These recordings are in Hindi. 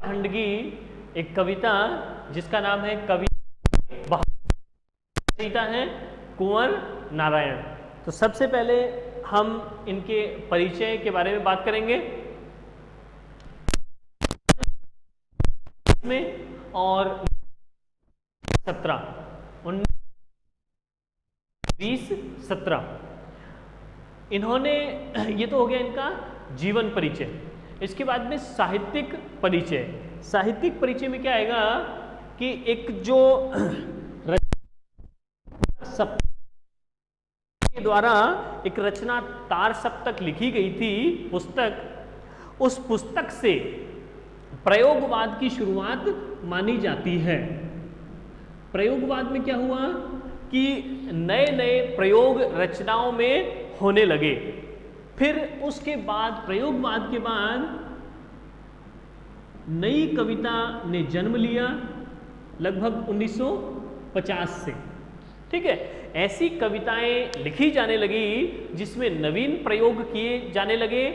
खंड की एक कविता जिसका नाम है कविता है कुंवर नारायण। तो सबसे पहले हम इनके परिचय के बारे में बात करेंगे में और 17 19 20 17 इन्होंने, ये तो हो गया इनका जीवन परिचय। इसके बाद में साहित्यिक परिचय। साहित्यिक परिचय में क्या आएगा कि एक जो के द्वारा एक रचना तार सप्तक लिखी गई थी पुस्तक, उस पुस्तक से प्रयोगवाद की शुरुआत मानी जाती है। प्रयोगवाद में क्या हुआ कि नए नए प्रयोग रचनाओं में होने लगे। फिर उसके बाद प्रयोगवाद के बाद नई कविता ने जन्म लिया लगभग 1950 से। ठीक है, ऐसी कविताएं लिखी जाने लगी जिसमें नवीन प्रयोग किए जाने लगे।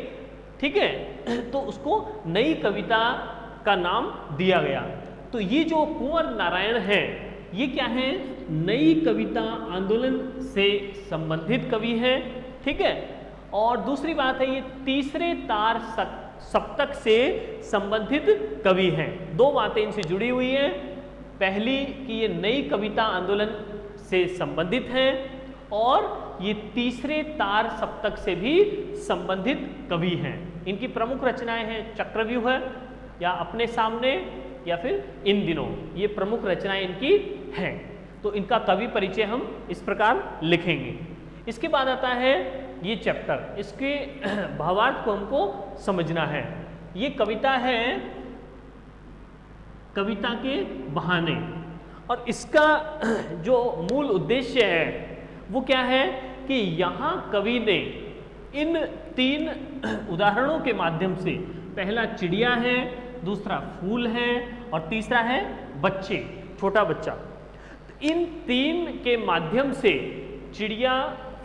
ठीक है, तो उसको नई कविता का नाम दिया गया। तो ये जो कुंवर नारायण है, ये क्या है, नई कविता आंदोलन से संबंधित कवि है। ठीक है, और दूसरी बात है ये तीसरे तार सप्तक से संबंधित कवि हैं। दो बातें इनसे जुड़ी हुई हैं। पहली कि ये नई कविता आंदोलन से संबंधित है और ये तीसरे तार सप्तक से भी संबंधित कवि हैं। इनकी प्रमुख रचनाएं हैं चक्रव्यूह या अपने सामने या फिर इन दिनों, ये प्रमुख रचनाएं इनकी हैं। तो इनका कवि परिचय हम इस प्रकार लिखेंगे। इसके बाद आता है ये चैप्टर, इसके भावार्थ को हमको समझना है। ये कविता है कविता के बहाने, और इसका जो मूल उद्देश्य है वो क्या है कि यहाँ कवि ने इन तीन उदाहरणों के माध्यम से, पहला चिड़िया है, दूसरा फूल है और तीसरा है बच्चे, छोटा बच्चा। इन तीन के माध्यम से, चिड़िया,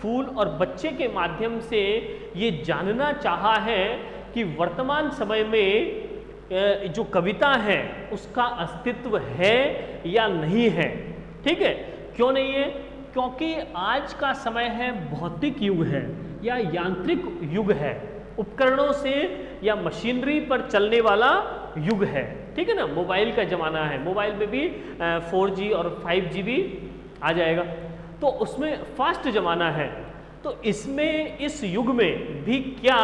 फूल और बच्चे के माध्यम से ये जानना चाहा है कि वर्तमान समय में जो कविता है उसका अस्तित्व है या नहीं है। ठीक है, क्यों नहीं है? क्योंकि आज का समय है भौतिक युग है या यांत्रिक युग है, उपकरणों से या मशीनरी पर चलने वाला युग है। ठीक है ना, मोबाइल का जमाना है, मोबाइल में भी 4G और 5G भी आ जाएगा, तो उसमें फास्ट जमाना है। तो इसमें, इस युग में भी क्या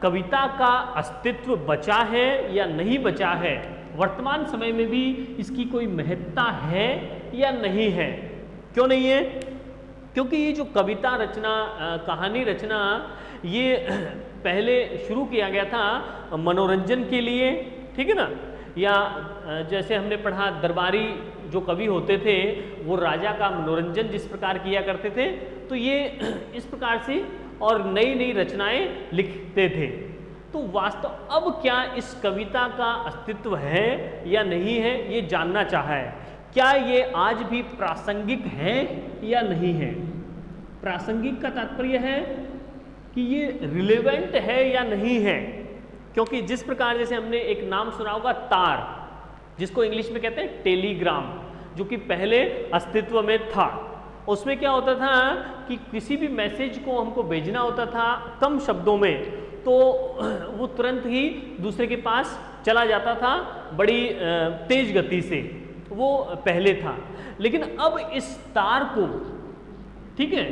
कविता का अस्तित्व बचा है या नहीं बचा है, वर्तमान समय में भी इसकी कोई महत्ता है या नहीं है? क्यों नहीं है? क्योंकि ये जो कविता रचना, कहानी रचना, ये पहले शुरू किया गया था मनोरंजन के लिए। ठीक है ना, या जैसे हमने पढ़ा दरबारी जो कवि होते थे वो राजा का मनोरंजन जिस प्रकार किया करते थे, तो ये इस प्रकार से और नई नई रचनाएं लिखते थे। तो वास्तव अब क्या इस कविता का अस्तित्व है या नहीं है, ये जानना चाहा है। क्या ये आज भी प्रासंगिक है या नहीं है? प्रासंगिक का तात्पर्य है कि ये रिलेवेंट है या नहीं है। क्योंकि जिस प्रकार, जैसे हमने एक नाम सुना होगा तार, जिसको इंग्लिश में कहते हैं टेलीग्राम, जो कि पहले अस्तित्व में था। उसमें क्या होता था कि किसी भी मैसेज को हमको भेजना होता था कम शब्दों में, तो वो तुरंत ही दूसरे के पास चला जाता था बड़ी तेज गति से, वो पहले था। लेकिन अब इस तार को, ठीक है,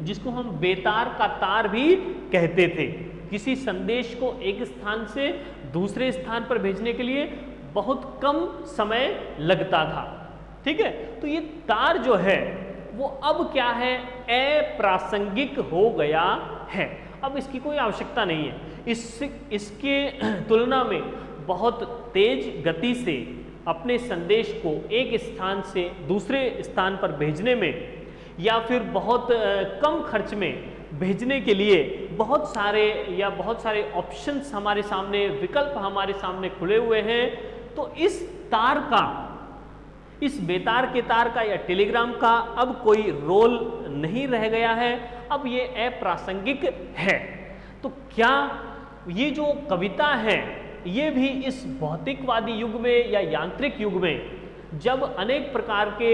जिसको हम बेतार का तार भी कहते थे, किसी संदेश को एक स्थान से दूसरे स्थान पर भेजने के लिए बहुत कम समय लगता था। ठीक है, तो ये तार जो है वो अब क्या है, अप्रासंगिक हो गया है। अब इसकी कोई आवश्यकता नहीं है। इसके तुलना में बहुत तेज गति से अपने संदेश को एक स्थान से दूसरे स्थान पर भेजने में, या फिर बहुत कम खर्च में भेजने के लिए बहुत सारे ऑप्शंस हमारे सामने, विकल्प हमारे सामने खुले हुए हैं। तो इस तार का, इस बेतार के तार का या टेलीग्राम का अब कोई रोल नहीं रह गया है, अब ये अप्रासंगिक है। तो क्या ये जो कविता है ये भी इस भौतिकवादी युग में या यांत्रिक युग में, जब अनेक प्रकार के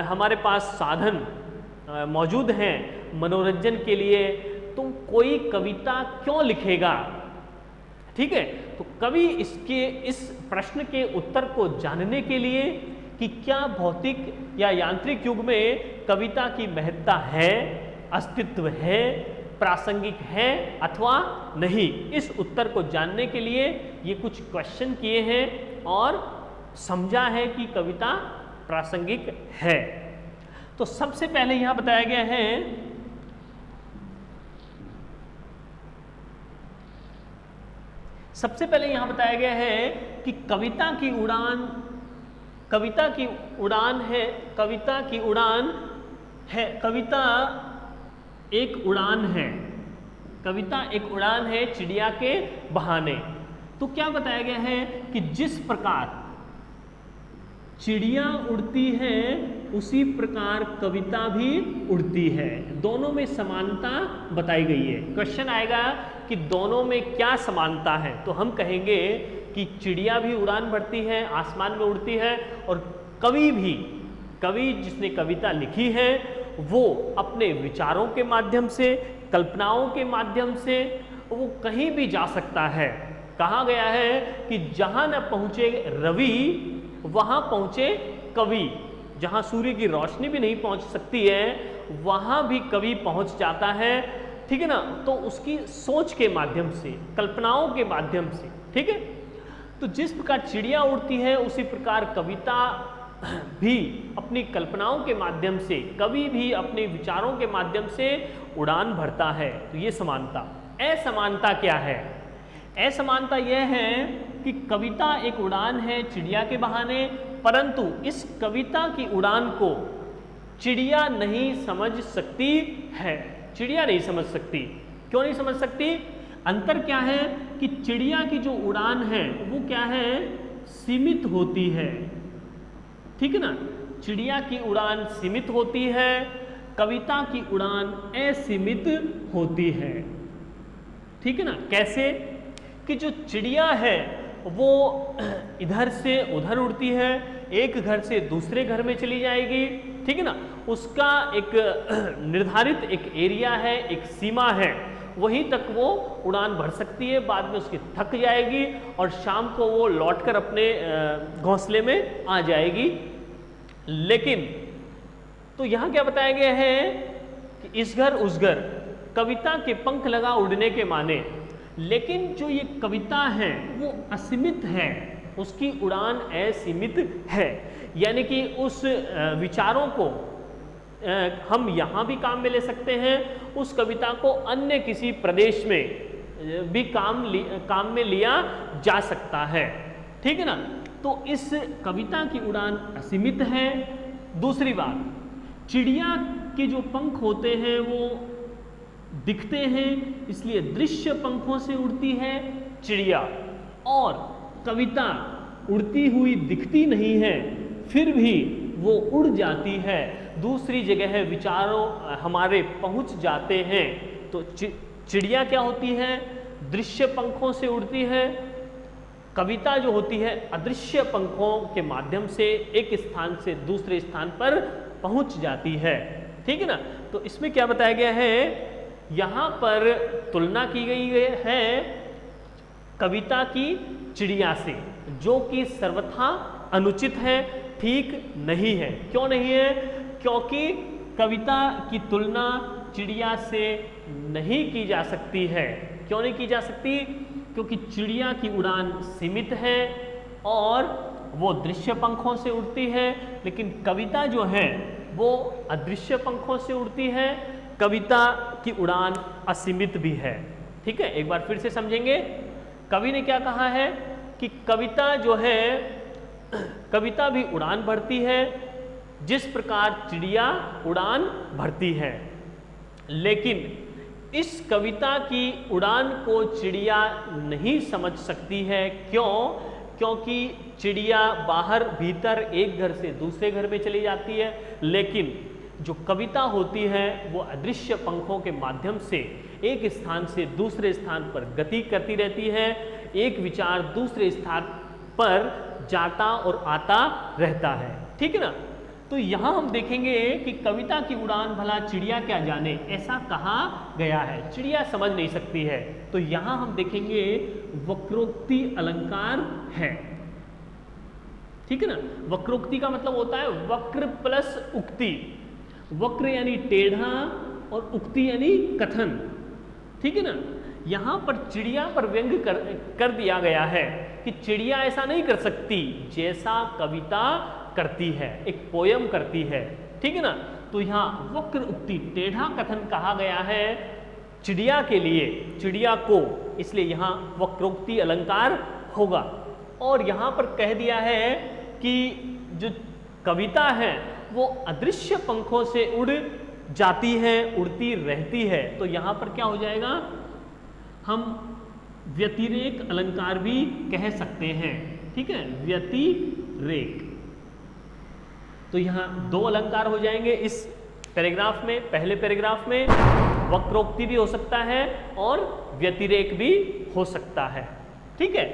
हमारे पास साधन मौजूद हैं मनोरंजन के लिए, तो कोई कविता क्यों लिखेगा? ठीक है, तो कवि इस प्रश्न के उत्तर को जानने के लिए कि क्या भौतिक या यांत्रिक युग में कविता की महत्ता है, अस्तित्व है, प्रासंगिक है अथवा नहीं, इस उत्तर को जानने के लिए ये कुछ क्वेश्चन किए हैं और समझा है कि कविता प्रासंगिक है। तो सबसे पहले यहां बताया गया है कि कविता की एक उड़ान है चिड़िया के बहाने। तो क्या बताया गया है कि जिस प्रकार चिड़िया उड़ती है उसी प्रकार कविता भी उड़ती है, दोनों में समानता बताई गई है। क्वेश्चन आएगा कि दोनों में क्या समानता है, तो हम कहेंगे कि चिड़िया भी उड़ान भरती है, आसमान में उड़ती है, और कवि जिसने कविता लिखी है वो अपने विचारों के माध्यम से, कल्पनाओं के माध्यम से वो कहीं भी जा सकता है। कहा गया है कि जहां न पहुंचे रवि वहां पहुंचे कवि, जहां सूर्य की रोशनी भी नहीं पहुंच सकती है वहां भी कवि पहुंच जाता है। ठीक है ना, तो उसकी सोच के माध्यम से, कल्पनाओं के माध्यम से। ठीक है, तो जिस प्रकार चिड़िया उड़ती है उसी प्रकार कविता भी अपनी कल्पनाओं के माध्यम से, कवि भी अपने विचारों के माध्यम से उड़ान भरता है। तो ये समानता। असमानता क्या है? असमानता यह है कि कविता एक उड़ान है चिड़िया के बहाने, परंतु इस कविता की उड़ान को चिड़िया नहीं समझ सकती है। चिड़िया नहीं समझ सकती। क्यों नहीं समझ सकती? अंतर क्या है कि चिड़िया की जो उड़ान है वो क्या है? सीमित होती है। ठीक है ना, चिड़िया की उड़ान सीमित होती है, कविता की उड़ान असीमित होती है। ठीक है ना, कैसे? कि जो चिड़िया है वो इधर से उधर उड़ती है, एक घर से दूसरे घर में चली जाएगी। ठीक है ना, उसका एक निर्धारित एक एरिया है, एक सीमा है, वहीं तक वो उड़ान भर सकती है, बाद में उसकी थक जाएगी और शाम को वो लौटकर अपने घोंसले में आ जाएगी। लेकिन तो यहाँ क्या बताया गया है कि इस घर उस घर, कविता के पंख लगा उड़ने के माने, लेकिन जो ये कविता है वो असीमित है, उसकी उड़ान असीमित है। यानी कि उस विचारों को हम यहाँ भी काम में ले सकते हैं, उस कविता को अन्य किसी प्रदेश में भी काम में लिया जा सकता है। ठीक है ना, तो इस कविता की उड़ान असीमित है। दूसरी बात, चिड़िया के जो पंख होते हैं वो दिखते हैं, इसलिए दृश्य पंखों से उड़ती है चिड़िया, और कविता उड़ती हुई दिखती नहीं है, फिर भी वो उड़ जाती है, दूसरी जगह विचारों हमारे पहुंच जाते हैं। तो चिड़िया क्या होती है? दृश्य पंखों से उड़ती है। कविता जो होती है अदृश्य पंखों के माध्यम से एक स्थान से दूसरे स्थान पर पहुंच जाती है। ठीक है ना, तो इसमें क्या बताया गया है? यहाँ पर तुलना की गई है कविता की चिड़िया से, जो कि सर्वथा अनुचित है, ठीक नहीं है। क्यों नहीं है? क्योंकि कविता की तुलना चिड़िया से नहीं की जा सकती है। क्यों नहीं की जा सकती? क्योंकि चिड़िया की उड़ान सीमित है और वो दृश्य पंखों से उड़ती है, लेकिन कविता जो है वो अदृश्य पंखों से उड़ती है, कविता की उड़ान असीमित भी है। ठीक है, एक बार फिर से समझेंगे। कवि ने क्या कहा है कि कविता जो है, कविता भी उड़ान भरती है जिस प्रकार चिड़िया उड़ान भरती है, लेकिन इस कविता की उड़ान को चिड़िया नहीं समझ सकती है। क्यों? क्योंकि चिड़िया बाहर भीतर एक घर से दूसरे घर में चली जाती है, लेकिन जो कविता होती है वो अदृश्य पंखों के माध्यम से एक स्थान से दूसरे स्थान पर गति करती रहती है, एक विचार दूसरे स्थान पर जाता और आता रहता है, ठीक है ना। तो यहां हम देखेंगे कि कविता की उड़ान भला चिड़िया क्या जाने, ऐसा कहा गया है, चिड़िया समझ नहीं सकती है। तो यहां हम देखेंगे वक्रोक्ति अलंकार है, ठीक है ना। वक्रोक्ति का मतलब होता है वक्र प्लस उक्ति, वक्र यानी टेढ़ा और उक्ति यानी कथन, ठीक है ना। यहां पर चिड़िया पर व्यंग कर दिया गया है कि चिड़िया ऐसा नहीं कर सकती जैसा कविता करती है, एक पोयम करती है, ठीक है ना। तो यहाँ वक्र उक्ति टेढ़ा कथन कहा गया है चिड़िया के लिए, चिड़िया को, इसलिए यहाँ वक्रोक्ति अलंकार होगा। और यहाँ पर कह दिया है कि जो कविता है वो अदृश्य पंखों से उड़ जाती है, उड़ती रहती है। तो यहाँ पर क्या हो जाएगा, हम व्यतिरेक अलंकार भी कह सकते हैं, ठीक है, व्यतिरेक। तो यहाँ दो अलंकार हो जाएंगे इस पैराग्राफ में। पहले पैराग्राफ में वक्रोक्ति भी हो सकता है और व्यतिरेक भी हो सकता है, ठीक है।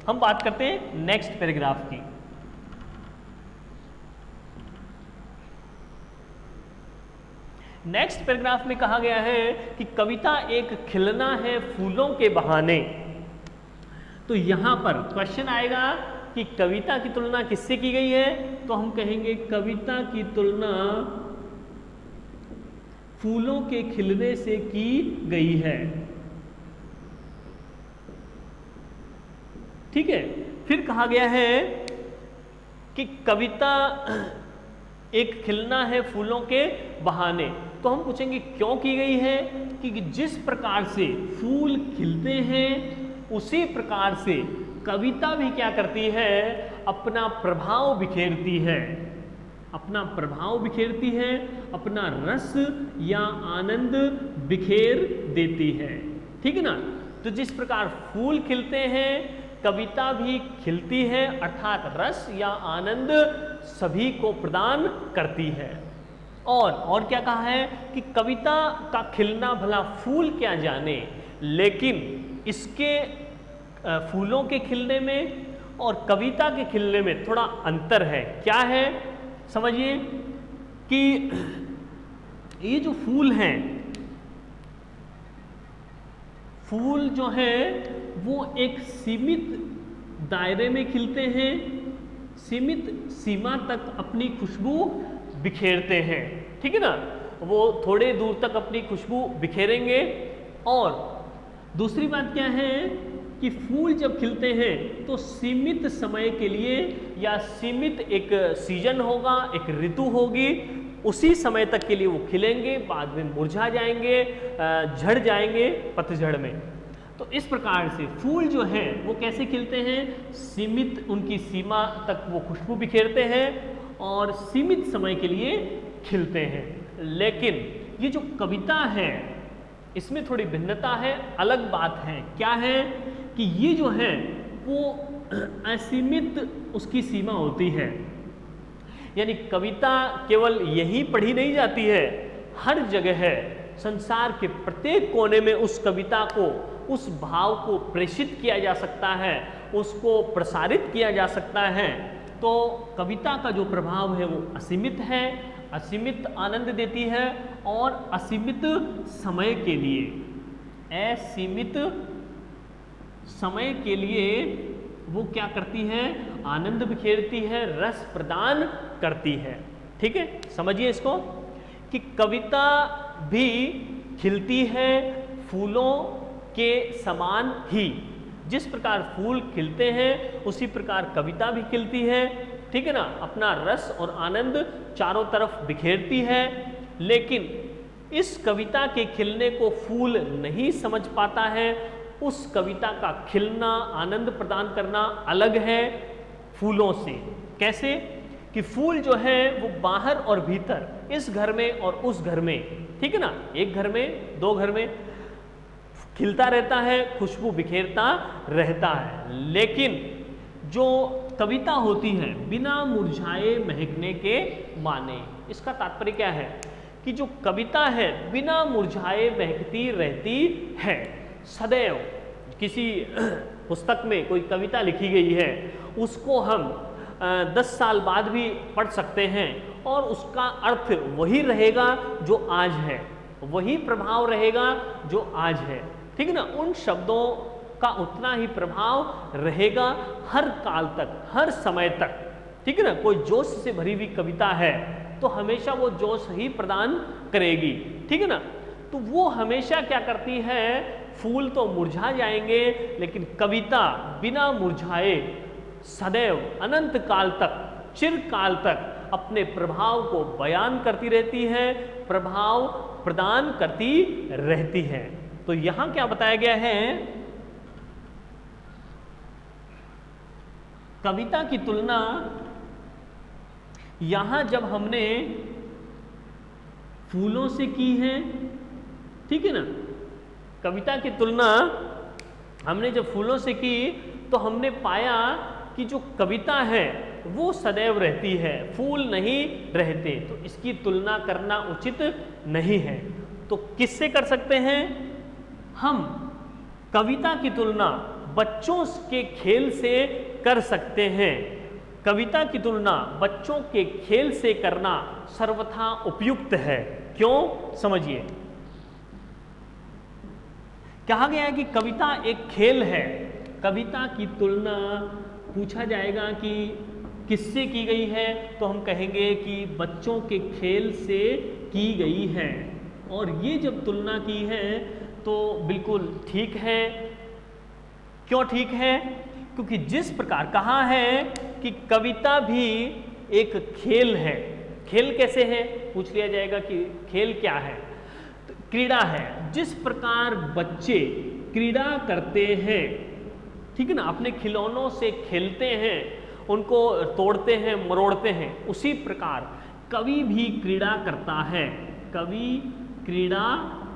हम बात करते हैं नेक्स्ट पैराग्राफ की। नेक्स्ट पैराग्राफ में कहा गया है कि कविता एक खिलना है फूलों के बहाने। तो यहां पर क्वेश्चन आएगा कि कविता की तुलना किससे की गई है, तो हम कहेंगे कविता की तुलना फूलों के खिलने से की गई है, ठीक है। फिर कहा गया है कि कविता एक खिलना है फूलों के बहाने। तो हम पूछेंगे क्यों की गई है, कि जिस प्रकार से फूल खिलते हैं उसी प्रकार से कविता भी क्या करती है, अपना प्रभाव बिखेरती है, अपना प्रभाव बिखेरती है, अपना रस या आनंद बिखेर देती है, ठीक है ना। तो जिस प्रकार फूल खिलते हैं कविता भी खिलती है, अर्थात रस या आनंद सभी को प्रदान करती है। और क्या कहा है कि कविता का खिलना भला फूल क्या जाने, लेकिन इसके फूलों के खिलने में और कविता के खिलने में थोड़ा अंतर है। क्या है, समझिए कि ये जो फूल हैं, फूल जो है वो एक सीमित दायरे में खिलते हैं, सीमित सीमा तक अपनी खुशबू बिखेरते हैं, ठीक है ना। वो थोड़े दूर तक अपनी खुशबू बिखेरेंगे। और दूसरी बात क्या है कि फूल जब खिलते हैं तो सीमित समय के लिए या सीमित एक सीजन होगा, एक ऋतु होगी, उसी समय तक के लिए वो खिलेंगे, बाद में मुरझा जाएंगे, झड़ जाएंगे पतझड़ में। तो इस प्रकार से फूल जो हैं वो कैसे खिलते हैं, सीमित उनकी सीमा तक वो खुशबू बिखेरते हैं और सीमित समय के लिए खिलते हैं। लेकिन ये जो कविता है इसमें थोड़ी भिन्नता है, अलग बात है। क्या है कि ये जो है वो असीमित उसकी सीमा होती है, यानी कविता केवल यहीं पढ़ी नहीं जाती है, हर जगह है, संसार के प्रत्येक कोने में उस कविता को, उस भाव को प्रेषित किया जा सकता है, उसको प्रसारित किया जा सकता है। तो कविता का जो प्रभाव है वो असीमित है, असीमित आनंद देती है और असीमित समय के लिए, असीमित समय के लिए वो क्या करती है, आनंद बिखेरती है, रस प्रदान करती है, ठीक है। समझिए इसको कि कविता भी खिलती है फूलों के समान ही, जिस प्रकार फूल खिलते हैं उसी प्रकार कविता भी खिलती है, ठीक है ना, अपना रस और आनंद चारों तरफ बिखेरती है। लेकिन इस कविता के खिलने को फूल नहीं समझ पाता है, उस कविता का खिलना, आनंद प्रदान करना अलग है फूलों से। कैसे कि फूल जो है वो बाहर और भीतर, इस घर में और उस घर में, ठीक है ना, एक घर में, दो घर में खिलता रहता है, खुशबू बिखेरता रहता है। लेकिन जो कविता होती है बिना मुरझाए महकने के माने, इसका तात्पर्य क्या है कि जो कविता है बिना मुरझाए महकती रहती है, सदैव। किसी पुस्तक में कोई कविता लिखी गई है उसको हम 10 साल बाद भी पढ़ सकते हैं और उसका अर्थ वही रहेगा जो आज है, वही प्रभाव रहेगा जो आज है, ठीक है ना। उन शब्दों का उतना ही प्रभाव रहेगा हर काल तक, हर समय तक, ठीक है ना। कोई जोश से भरी हुई कविता है तो हमेशा वो जोश ही प्रदान करेगी, ठीक है ना। तो वो हमेशा क्या करती है, फूल तो मुरझा जाएंगे लेकिन कविता बिना मुरझाए सदैव अनंत काल तक, चिरकाल तक अपने प्रभाव को बयान करती रहती है, प्रभाव प्रदान करती रहती है। तो यहां क्या बताया गया है, कविता की तुलना यहां जब हमने फूलों से की है, ठीक है ना, कविता की तुलना हमने जब फूलों से की तो हमने पाया कि जो कविता है वो सदैव रहती है, फूल नहीं रहते, तो इसकी तुलना करना उचित नहीं है। तो किससे कर सकते हैं हम, कविता की तुलना बच्चों के खेल से कर सकते हैं। कविता की तुलना बच्चों के खेल से करना सर्वथा उपयुक्त है। क्यों, समझिए। कहा गया है कि कविता एक खेल है, कविता की तुलना पूछा जाएगा कि किससे की गई है, तो हम कहेंगे कि बच्चों के खेल से की गई है। और ये जब तुलना की है तो बिल्कुल ठीक है। क्यों ठीक है, क्योंकि जिस प्रकार कहा है कि कविता भी एक खेल है। खेल कैसे है, पूछ लिया जाएगा कि खेल क्या है, तो क्रीड़ा है। जिस प्रकार बच्चे क्रीड़ा करते हैं, ठीक है ना, अपने खिलौनों से खेलते हैं, उनको तोड़ते हैं, मरोड़ते हैं, उसी प्रकार कवि भी क्रीड़ा करता है। कवि क्रीड़ा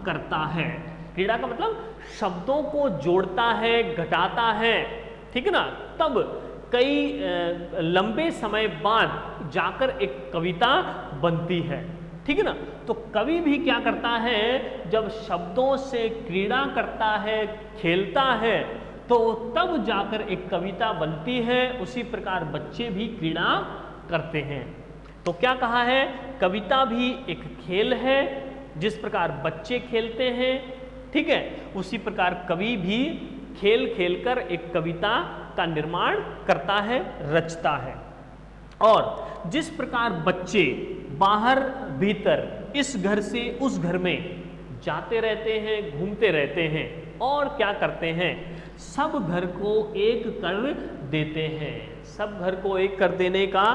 करता है। क्रीड़ा का मतलब शब्दों को जोड़ता है, घटाता है, ठीक है ना, तब कई लंबे समय बाद जाकर एक कविता बनती है, ठीक है ना। तो कवि भी क्या करता है, जब शब्दों से क्रीड़ा करता है, खेलता है, तो तब जाकर एक कविता बनती है। उसी प्रकार बच्चे भी क्रीड़ा करते हैं। तो क्या कहा है, कविता भी एक खेल है, जिस प्रकार बच्चे खेलते हैं, ठीक है, उसी प्रकार कवि भी खेल खेलकर एक कविता का निर्माण करता है, रचता है। और जिस प्रकार बच्चे बाहर भीतर इस घर से उस घर में जाते रहते हैं, घूमते रहते हैं और क्या करते हैं, सब घर को एक कर देते हैं। सब घर को एक कर देने का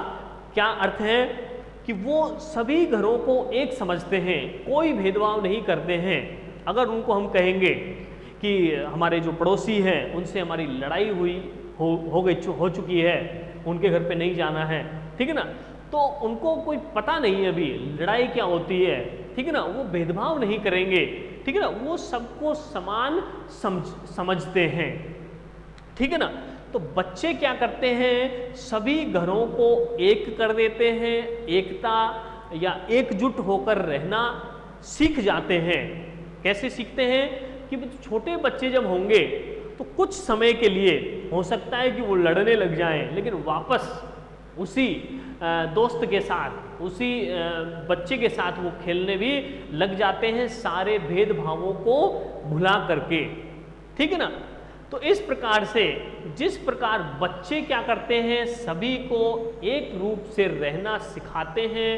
क्या अर्थ है कि वो सभी घरों को एक समझते हैं, कोई भेदभाव नहीं करते हैं। अगर उनको हम कहेंगे कि हमारे जो पड़ोसी हैं उनसे हमारी लड़ाई हो चुकी है, उनके घर पे नहीं जाना है, ठीक है ना, तो उनको कोई पता नहीं है अभी लड़ाई क्या होती है, ठीक है ना, वो भेदभाव नहीं करेंगे, ठीक है ना, वो सबको समान समझते हैं, ठीक है ना। तो बच्चे क्या करते हैं, सभी घरों को एक कर देते हैं, एकता या एकजुट होकर रहना सीख जाते हैं। कैसे सीखते हैं कि छोटे बच्चे जब होंगे तो कुछ समय के लिए हो सकता है कि वो लड़ने लग जाएं, लेकिन वापस उसी दोस्त के साथ, उसी बच्चे के साथ वो खेलने भी लग जाते हैं, सारे भेदभावों को भुला करके, ठीक है ना। तो इस प्रकार से जिस प्रकार बच्चे क्या करते हैं, सभी को एक रूप से रहना सिखाते हैं,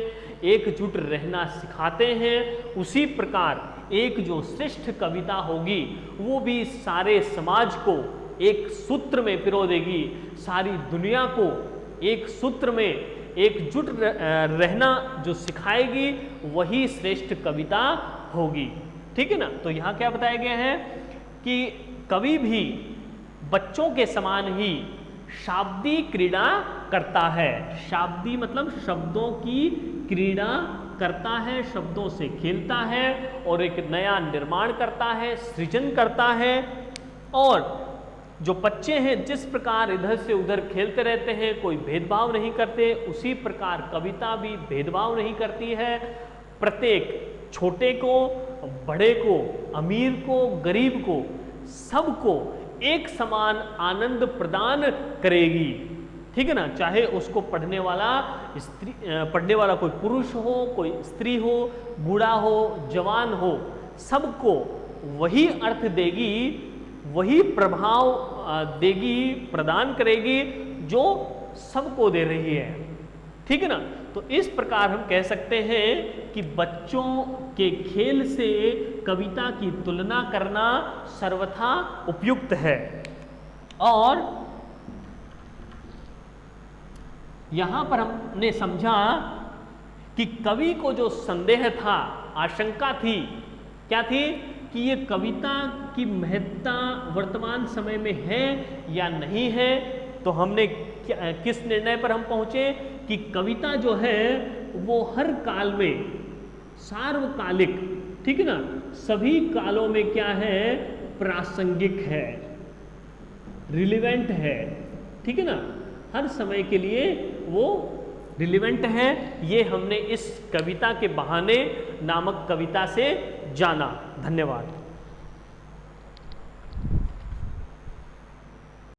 एकजुट रहना सिखाते हैं, उसी प्रकार एक जो श्रेष्ठ कविता होगी वो भी सारे समाज को एक सूत्र में पिरो देगी, सारी दुनिया को एक सूत्र में एकजुट रहना जो सिखाएगी, वही श्रेष्ठ कविता होगी, ठीक है ना। तो यहाँ क्या बताया गया है कि कवि भी बच्चों के समान ही शाब्दी क्रीड़ा करता है। शाब्दी मतलब शब्दों की क्रीड़ा करता है, शब्दों से खेलता है और एक नया निर्माण करता है, सृजन करता है। और जो बच्चे हैं जिस प्रकार इधर से उधर खेलते रहते हैं, कोई भेदभाव नहीं करते, उसी प्रकार कविता भी भेदभाव नहीं करती है। प्रत्येक छोटे को, बड़े को, अमीर को, गरीब को, सबको एक समान आनंद प्रदान करेगी। ठीक है ना, चाहे उसको पढ़ने वाला कोई पुरुष हो, कोई स्त्री हो, बूढ़ा हो, जवान हो, सबको वही अर्थ देगी, वही प्रभाव देगी, प्रदान करेगी जो सबको दे रही है। ठीक है ना, तो इस प्रकार हम कह सकते हैं कि बच्चों के खेल से कविता की तुलना करना सर्वथा उपयुक्त है। और यहां पर हमने समझा कि कवि को जो संदेह था, आशंका थी, क्या थी कि ये कविता की महत्ता वर्तमान समय में है या नहीं है। तो हमने किस निर्णय पर हम पहुंचे कि कविता जो है वो हर काल में सार्वकालिक, ठीक है ना, सभी कालों में क्या है, प्रासंगिक है, रिलेवेंट है। ठीक है ना, हर समय के लिए वो रिलेवेंट है। ये हमने इस कविता के बहाने नामक कविता से जाना। धन्यवाद।